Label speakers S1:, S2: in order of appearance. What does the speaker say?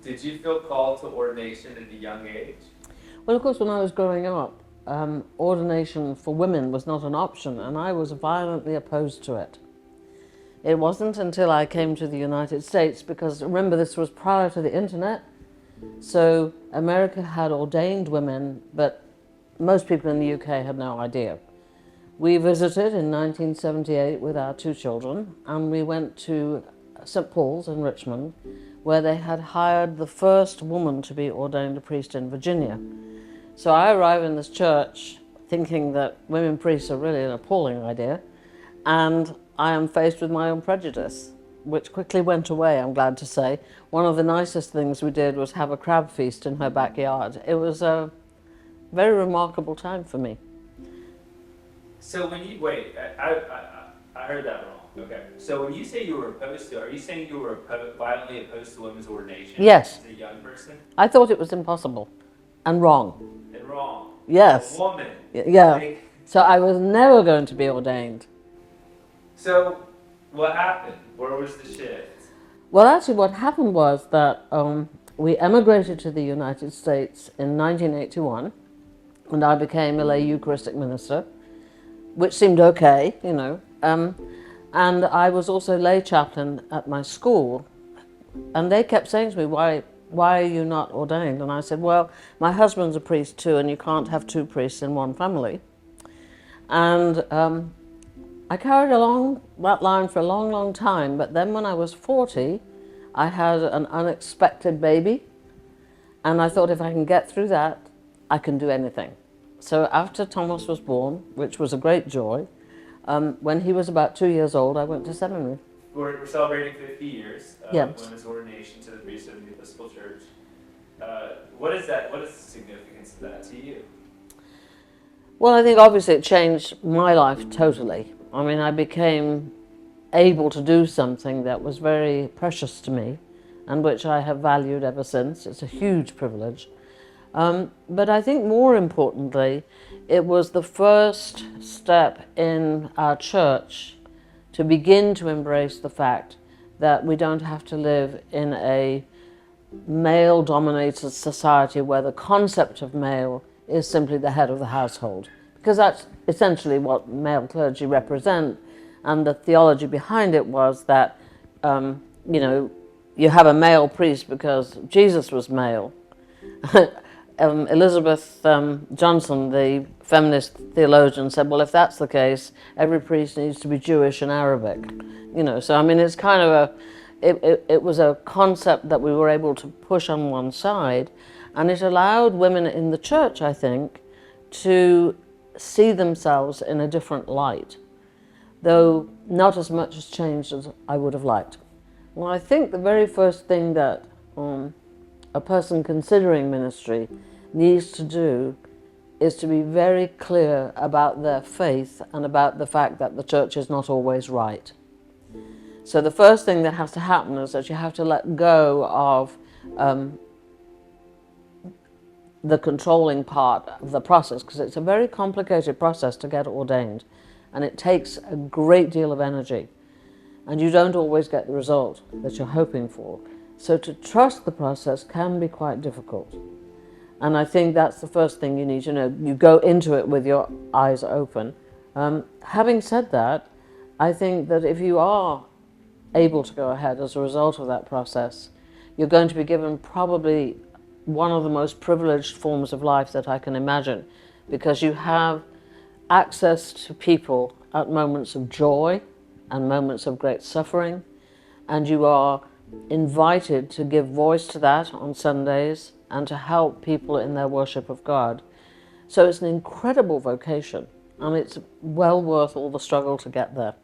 S1: Did you feel called to ordination at a young age?
S2: Well, of course, when I was growing up, ordination for women was not an option, and I was violently opposed to it. It wasn't until I came to the United States, because remember, this was prior to the internet, so America had ordained women, but most people in the UK had no idea. We visited in 1978 with our 2 children, and we went to St. Paul's in Richmond, where they had hired the first woman to be ordained a priest in Virginia. So I arrive in this church thinking that women priests are really an appalling idea, and I am faced with my own prejudice, which quickly went away, I'm glad to say. One of the nicest things we did was have a crab feast in her backyard. It was a very remarkable time for me.
S1: So when you, wait, I heard that wrong. Okay. So when you say you were opposed to, are you saying you were violently opposed to women's ordination?
S2: Yes.
S1: As a young person?
S2: I thought it was impossible and wrong.
S1: And wrong.
S2: Yes.
S1: A woman.
S2: Yeah.
S1: Like,
S2: so I was never going to be ordained.
S1: so what happened? Where was the shift?
S2: Well, actually what happened was that we emigrated to the United States in 1981, and I became a lay Eucharistic minister, which seemed okay, you know. And I was also lay chaplain at my school, and they kept saying to me, why are you not ordained? And I said, well, my husband's a priest too, and you can't have 2 priests in one family. And I carried along that line for a long, long time, but then when I was 40, I had an unexpected baby, and I thought if I can get through that, I can do anything. So after Thomas was born, which was a great joy, when he was about 2 years old, I went to seminary.
S1: We're celebrating 50 years of
S2: Yes.
S1: women's ordination to the priesthood of the Episcopal Church. What is that? What is the significance of that to you?
S2: Well, I think obviously it changed my life totally. I mean, I became able to do something that was very precious to me and which I have valued ever since. It's a huge privilege. But I think more importantly, it was the first step in our church to begin to embrace the fact that we don't have to live in a male-dominated society where the concept of male is simply the head of the household, because that's essentially what male clergy represent, and the theology behind it was that, you know, you have a male priest because Jesus was male. Elizabeth Johnson, the feminist theologian, said, well, if that's the case, every priest needs to be Jewish and Arabic. You know, so I mean, it's kind of it was a concept that we were able to push on one side, and it allowed women in the church, I think, to see themselves in a different light, though not as much has changed as I would have liked. Well, I think the very first thing that a person considering ministry needs to do is to be very clear about their faith and about the fact that the church is not always right. So the first thing that has to happen is that you have to let go of the controlling part of the process, because it's a very complicated process to get ordained, and it takes a great deal of energy, and you don't always get the result that you're hoping for. So to trust the process can be quite difficult. And I think that's the first thing you need to know. You go into it with your eyes open. Having said that, I think that if you are able to go ahead as a result of that process, you're going to be given probably one of the most privileged forms of life that I can imagine, because you have access to people at moments of joy and moments of great suffering, and you are invited to give voice to that on Sundays and to help people in their worship of God. So it's an incredible vocation, and it's well worth all the struggle to get there.